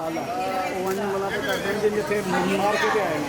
ਹਾਲਾ ਉਹ ਉਹਨਾਂ ਵਾਲਾ ਪਤਾ ਨਹੀਂ ਜਿੱਥੇ ਮਾਰ ਕੇ ਤੇ ਆਏ ਨੇ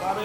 ਸਾਰੇ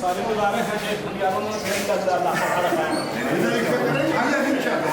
ਸਾਰੇ ਗੁਜ਼ਾਰੇ ਹੈ ਸ਼ੇਖ ਯਾਰਾਂ ਨੂੰ ਫੇਰ ਕਰਦਾ ਅੱਲਾਹ ਤਾਲਾ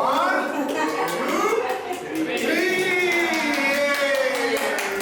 1 2 3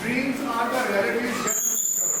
Dreams are the realities yet to discover.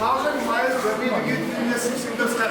1000 miles journey begins in a single step।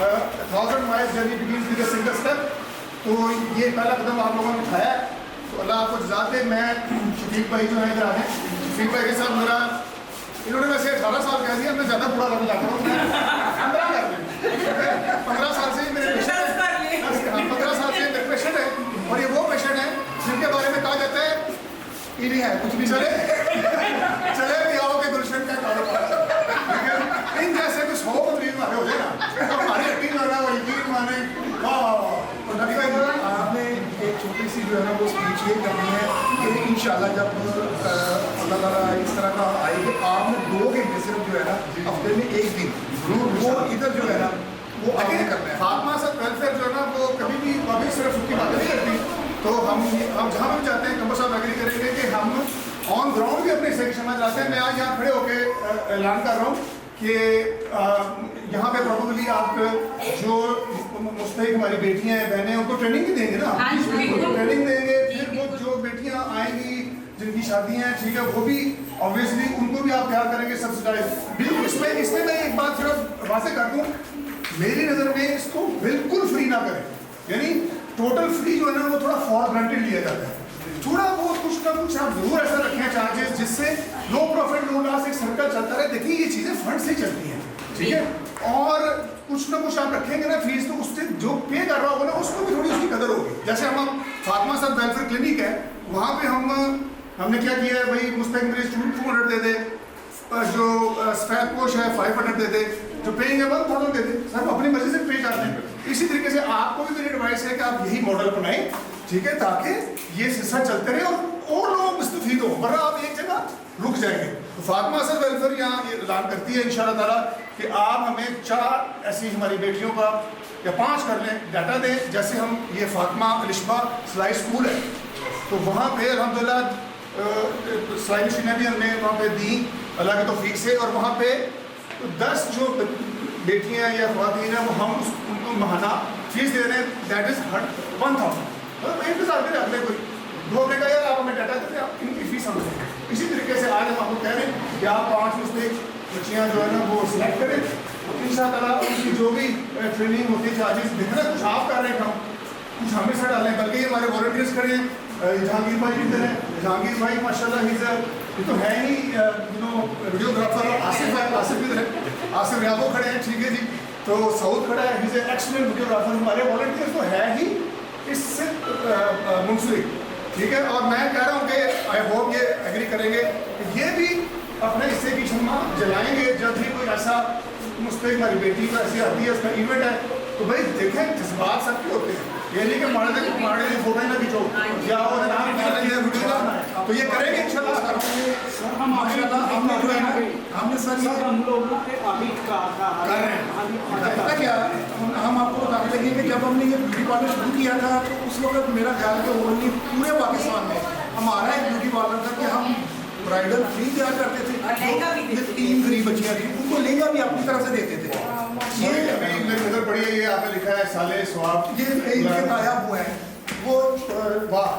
1000 miles journey begins with a single step. تو یہ پہلا قدم آپ لوگوں نے اٹھایا ہے، تو اللہ آپ کو جزات دے. میں شفیق بھائی جو ہیں ادھر آ گئے. شفیق بھائی کے ساتھ میرا، انہوں نے ویسے 18 سال کہہ دیا، میں زیادہ بڑا لگنے لگا ہوں. 15 کر دیں، 15 سال سے میرے پیشنٹ ہے، 15 سال سے میرے پیشنٹ ہے. اور یہ وہ پیشنٹ ہیں جن کے بارے میں کہا جاتا ہے یہ نہیں ہے کچھ بھی چلے بھی آؤ کہ گلشن کا کاروبار. ان جیسے کچھ 100 مریض ہمارے ہو جائے نا، ہماری یقین مانا وہ یقین مانے. آپ نے ایک چھوٹی سی جو ہے نا وہ اسپیچ یہ کرنی ہے کہ انشاءاللہ جب اللہ تعالیٰ اس طرح کا آئے گی، آپ نے 2 گھنٹے صرف جو ہے نا ہفتے میں 1 دن وہ ادھر جو ہے نا وہ آگے کرنا ہے. فاطمہ سے ویلفیئر جو ہے نا وہ کبھی بھی ابھی صرف اس کی باتیں نہیں کرتی. تو ہم جہاں بھی چاہتے ہیں کمبر صاحب ایگری کریں گے کہ ہم آن گراؤنڈ بھی اپنے حصے کی شمع چلاتے ہیں. میں آج یہاں کھڑے ہو کے اعلان کر رہا ہوں کہ یہاں پہ پروبیبلی آپ جو مستحق ہماری بیٹیاں ہیں، بہنیں، ان کو ٹریننگ بھی دیں گے نا، ٹریننگ دیں گے. پھر وہ جو بیٹیاں آئیں گی جن کی شادیاں ہیں، ٹھیک ہے، وہ بھی آبویسلی ان کو بھی آپ پیار کریں گے سبسڈائز. بالکل اس میں میں ایک بات صرف واضح کر دوں، میری نظر میں اس کو بالکل فری نہ کریں. یعنی ٹوٹل فری جو ہے نا وہ تھوڑا فار گرانٹیڈ لیا جاتا ہے. تھوڑا بہت کچھ نہ کچھ آپ ضرور ایسا رکھیں چارجز جس سے لو پروفٹ لو لاس ایک سرکل چلتا رہے. دیکھیے یہ چیزیں فنڈ سے چلتی ہیں، ٹھیک ہے، اور کچھ نہ کچھ آپ رکھیں گے نا فیس، تو اس سے جو پے کر رہا ہوگا نا اس کو بھی تھوڑی اس کی قدر ہوگی. جیسے ہم فاطمہ صاحب ویلفیئر کلینک ہے، وہاں پہ ہم نے کیا کیا ہے، بھائی مستحق مریض 200 دے دے، جو سفید پوش ہے 500 دے دے، جو پیئنگ ہے 1000 دے دے. سر اپنی مرضی سے پے کر دیں. اسی طریقے سے آپ کو بھی میری ایڈوائس ہے کہ آپ یہی ماڈل اپنائیں، ٹھیک ہے، تاکہ یہ سلسلہ چلتے رہے اور لوگ مستفید ہوں، ورنہ آپ ایک جگہ رک جائیں گے. تو فاطمہ صاحب ویلفیئر یہاں اعلان کرتی ہے انشاءاللہ تعالیٰ کہ آپ ہمیں 4 ایسی ہماری بیٹیوں کا یا 5 کر لیں ڈاٹا دیں. جیسے ہم یہ فاطمہ الشبا سلائی اسکول ہے، تو وہاں پہ الحمدللہ سلائی مشینیں بھی ہم نے وہاں پہ دیں اللہ کی توفیق سے. اور وہاں پہ 10 جو بیٹیاں یا خواتین ہیں وہ ہم ان کو ماہانہ فیس دے رہے ہیں، دیٹ از 1000. انتظار کرے اگلے کوئی دو نے کہا یار آپ ہمیں ڈاٹا دیتے آپ ان کی فیس ہم دیں. اسی طریقے سے آج ہم آپ کو کہہ رہے ہیں کہ آپ 5 مستحق بچیاں جو ہے نا وہ سلیکٹ کریں. ان شاء اللہ ان کی جو بھی ٹریننگ ہوتی ہے چارجز دیکھنا کچھ آپ کر رہے ہیں کام، کچھ ہمیں سے ڈالیں، بلکہ یہ ہمارے والنٹیئرس کھڑے ہیں. جہانگیر بھائی ادھر ہیں. جہانگیر بھائی ماشاء اللہ یہ تو ہے ہی ویڈیوگرافر. آصف ہے، آصف ادھر ہے، آصف یابو کھڑے ہیں، ٹھیک ہے جی. تو سعود کھڑا ہے، ہی از اے ایکسلنٹ ویڈیوگرافر. ہمارے والنٹیئرس تو ہے ہی اس سے منسلک، ٹھیک ہے. اور میں کہہ رہا ہوں کہ آئی ہوپ یہ ایگری کریں گے کہ یہ بھی اپنے حصے کی شمع جلائیں گے جب بھی کوئی ایسا مستحق ہماری بیٹی کا ایسی آتی ہے، اس کا ایونٹ ہے. تو بھائی دیکھیں جذبات سب کے ہوتے ہیں، یہ نہیں کہ ماڑے فوٹو نہ کھینچو یا اور نام ویڈیو کا، تو یہ کریں گے انشاءاللہ. ہم نے جو ہے نا ہم نے سر ہم لوگوں کے ابھی کر رہے ہیں کیا ہم آپ کو بتانے لگے کہ جب ہم نے یہ بیوٹی پارلر شروع کیا تھا تو اس وقت میرا خیال ہے کہ اونلی پورے پاکستان میں ہمارا ایک بیوٹی پارلر تھا کہ ہم برائڈل فری تیار کرتے تھے. یہ 3 غریب بچیاں تھیں، ان کو لہنگا بھی اپنی طرف سے دیتے تھے. یہ ابھی نظر پڑی ہے، یہ آپ نے لکھا ہے سالے سواب، یہ ان کے نایاب ہوئے ہیں وہ واہ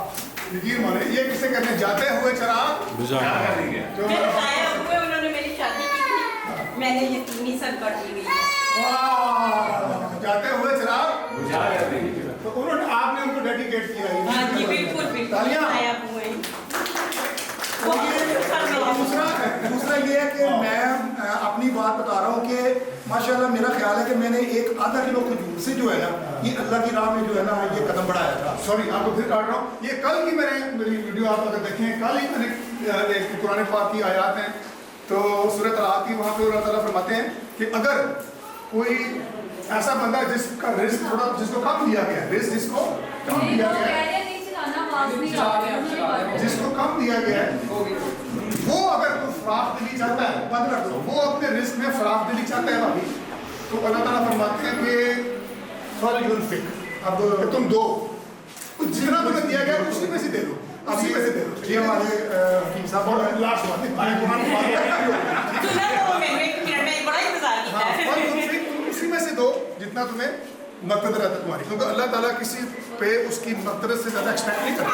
یقین مانے. یہ کسے کرنے جاتے ہوئے چراغ جو انہوں نے میری شادی کی تھی، میں نے یہ 3 ہی سال کر دی گئی. جاتے ہوئے چراغ، تو انہوں نے آپ نے ان کو ڈیڈیکیٹ کیا ہے. ہاں جی بالکل بالکل نایاب ہوئے. دوسرا یہ ہے کہ میں اپنی بات بتا رہا ہوں کہ ماشاءاللہ میرا خیال ہے کہ میں نے 1.5 کلو کھجور سے جو ہے نا یہ اللہ کی راہ میں جو ہے نا یہ قدم بڑھایا تھا. سوری آپ کو پھر کاٹ رہا ہوں. یہ کل کی میری ویڈیو آپ اگر دیکھیں، کل ہی میں نے قرآن پاک کی آیات ہیں تو سورۃ طلاق کی، وہاں پہ اللہ تعالیٰ فرماتے ہیں کہ اگر کوئی ایسا بندہ جس کا رزق تھوڑا جس کو کم دیا گیا ہے، رزق جس کو کم دیا گیا ہے، جس کو کم دیا گیا ہے، وہ اگر کوئی فراخ دلی چاہتا ہے، بند رکھ دو، وہ اپنے رزق میں فراخ دلی چاہتا ہے بھابھی، تو اللہ تعالیٰ فرماتے ہیں کہ فَلْيُنْفِقْ، اب تم دو جتنا تمہیں دیا گیا اسی میں سے دے دو، اسی میں سے دے دو. یہ ہمارے حکیم صاحب اور لاسٹ بات اسی میں سے دو جتنا تمہیں مقدر رہتا تمہاری، کیونکہ اللہ تعالیٰ کسی پہ اس کی مقدرت سے زیادہ ایکسپیکٹ نہیں کرتا.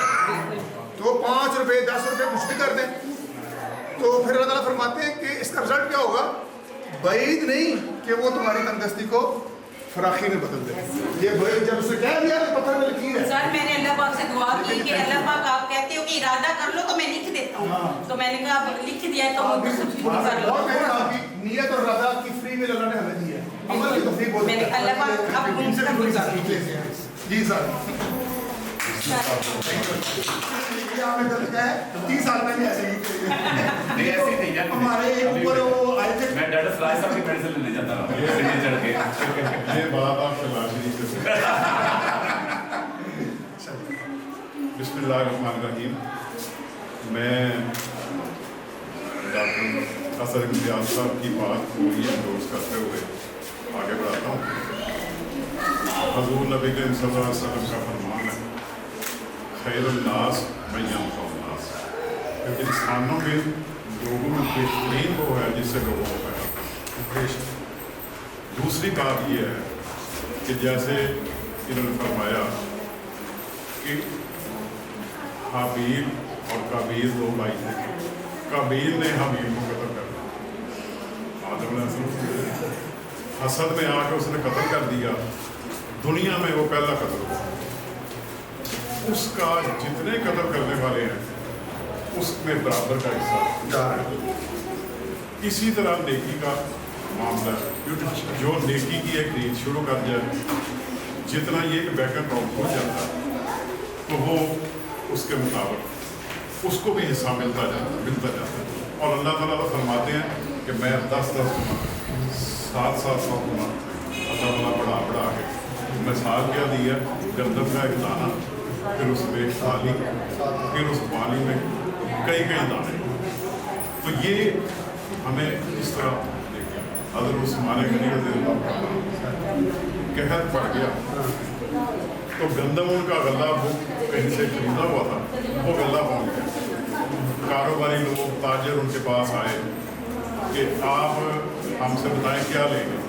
تو 5 روپے 10 روپے کچھ بھی کر دیں تو پھر اللہ تعالیٰ فرماتے ہیں کہ اس کا رزلٹ کیا ہوگا. بعید نہیں کہ وہ تمہاری تندرستی کو فراخی میں بدل دے. یہ بھائی جب اسے کہہ دیا تو پتھر میں لکیر ہے. سر میں نے اللہ پاک سے دعا کی کہ اللہ پاک آپ کہتے ہو کہ ارادہ کر لو تو میں لکھ دیتا ہوں, تو میں نے کہا اب لکھ دیا تو وہ سب کر لو. بہت ہے آپ کی نیت اور ارادہ کی فری میں اللہ نے ہمیں دی ہے. عمل کی توفیق بہت میں نے اللہ پاک اب ان سے جی سر. یہ آپ نے غلط کہا ہے, 30 سال پہلے ایسے ہی ہمارے اوپر وہ آئے تھے. میں ڈاکٹر فلاح صاحب کی میڈیسن لینے جاتا رہا سیڑھی چڑھ کے. یہ بات آپ شہباز شریف سے بسم اللہ الرحمن الرحیم. میں ڈاکٹر اظہر امتیاز صاحب کی بات کو یہ انڈورس کرتے ہوئے آگے بڑھاتا ہوں. حضور نبی کریم صلی اللہ علیہ وسلم کا فرمان ہے خیر الناس من ينفع الناس. انسانوں میں لوگوں میں بہترین وہ ہے جس سے لوگوں کو فائدہ. دوسری بات یہ ہے کہ جیسے انہوں نے فرمایا کہ حابیل اور قابیل دو بھائی تھے. قابیل نے حابیل کو قتل کر دیا. آدم علیہ السلام حسد میں آ کے اس نے قتل کر دیا. دنیا میں وہ پہلا قتل ہوا. اس کا جتنے قتل کرنے والے ہیں اس میں برابر کا حصہ جا رہا ہے. اسی طرح نیکی کا معاملہ ہے. جو نیکی کی ایک ریت شروع کر جائے, جتنا یہ کہ بیک اکاؤنٹ ہو جاتا ہے تو وہ اس کے مطابق اس کو بھی حصہ ملتا جاتا ہے. اور اللہ تعالیٰ فرماتے ہیں کہ میں 10 گنا 7 گنا اللہ تعالیٰ بڑھا کے مثال کیا دی ہے. گندم کا ایک دانہ, پھر اس میں ایک پانی, پھر اس پانی میں کئی دانے. تو یہ ہمیں اس طرح دیکھیں. حضرت عثمان غنی رضی اللہ عنہ قحط پڑ گیا تو گندم ان کا غلہ وہ کہیں سے خریدا ہوا تھا, وہ غلہ پہنچ گیا. کاروباری لوگ تاجر ان کے پاس آئے کہ آپ ہم سے بتائیں کیا لیں گے,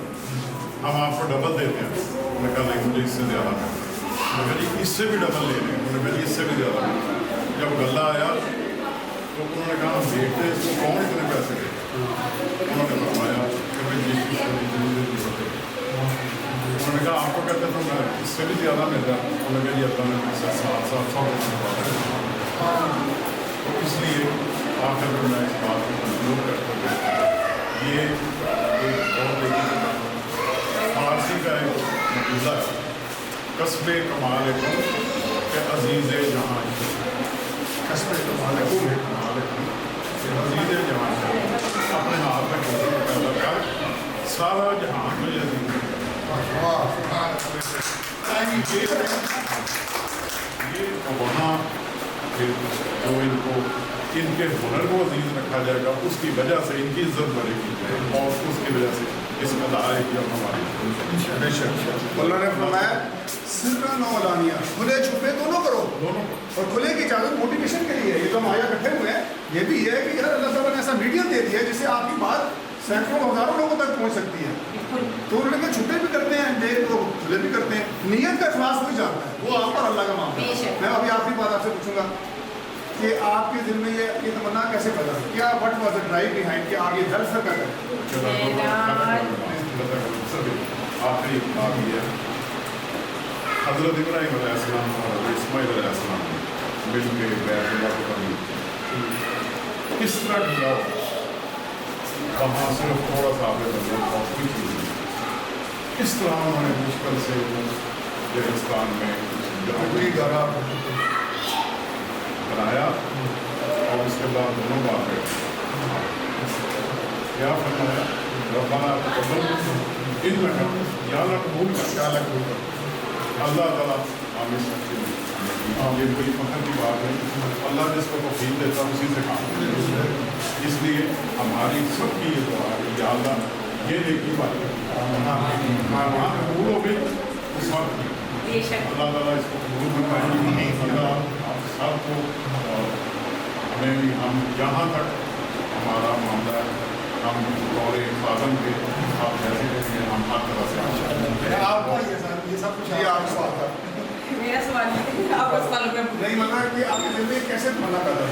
ہم آپ کو ڈبل دیتے ہیں. انہوں نے کہا نہیں مجھے اس سے زیادہ ہے. میں کہا جی اس سے بھی ڈبل لے لیں. انہوں نے کہا جی اس سے بھی زیادہ. جب غلہ آیا تو انہوں نے کہا ہم دیکھتے ہیں اس کو کون اتنے پیسے دے. انہوں نے فرمایا کہ میں جس چیز کو ضرورت ہے. انہوں نے کہا آپ کو کہتے تو میں اس سے بھی زیادہ مل رہا. انہوں نے کہا جی اللہ نے مجھ سے 700 تو اس لیے آخر میں اس بات کو کنکلوڈ کرتے ہوئے یہ ایک اور دیکھیے فارسی کا ایک مقولہ ہے قصب کمال کن کہ عزیز جہاں. قصب کمال کن کہ عزیز جہاں اپنے ہاتھ میں کسی کو پیدا کر سارا جہاں میں عزیز ہے. یہ وہاں پھر جو ان کو ان کے ہنر کو عزیز رکھا جائے گا اس کی وجہ سے ان کی عزت بڑھے گی اور اس کی وجہ سے اس کا دائرہ کی ہماری. اللہ نے فرمایا سرن و علانیہ, کھلے چھپے دونوں کرو. اور کھلے کی اجازت موٹیویشن کے لیے. یہ تو ہم آیا کٹھے ہوئے ہیں, یہ بھی ہے کہ یار اللہ تعالیٰ نے ایسا میڈیم دے دیا ہے جس سے آپ کی بات سینکڑوں ہزاروں لوگوں تک پہنچ سکتی ہے. تو انہوں نے کہا چھپے بھی کرتے ہیں, نیک لوگ کھلے بھی کرتے ہیں. نیت کا اخلاص بھی جانتا ہے, وہ آپ اور اللہ کا معاملہ ہے. میں ابھی آخری بات آپ سے پوچھوں گا کہ آپ کے دل میں یہ تمنا کیسے پیدا ہوئی, کیا what was the drive behind کہ آپ یہ درس کر رہے ہیں؟ آخری بات یہ ہے حضرت ابراہیم علیہ السلام اور حضرت اسماعیل علیہ السلام مل کے بیت اللہ کو بنی. کس طرح ڈھلا وہاں صرف تھوڑا سا آگے بننا اور کوئی چیز نہیں. اس طرح انہوں نے مشکل سے ہندوستان میں گارا بنایا اور اس کے بعد دونوں بات ہے کیا فرمایا ربنا تقبل انک یا اللہ قبول کر, کیا اللہ قبول کر. اللہ تعالیٰ ہمیں سچی یہ کوئی فخر کی بات ہے. اللہ جس کو توفیق دیتا اسی سے کام کرتا. اس لیے ہماری سب کی یہ دعا ہے کہ اللہ یہ نیکی بات وہاں قبول ہو گئی اس وقت اللہ تعالیٰ اس کو قبول فرمائے. اللہ آپ سب کو اور ہمیں بھی ہم جہاں تک ہمارا معاملہ ہے ہم دور خاتم کے آپ جیسے ہیں ہم ہر طرح سے آپ کو یہ سب کچھ یہ آپ سوال تھا. میرا سوال آپ کا سوال نہیں مطلب کہ آپ کے دل میں کیسے تمنا پیدا ہے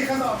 1,000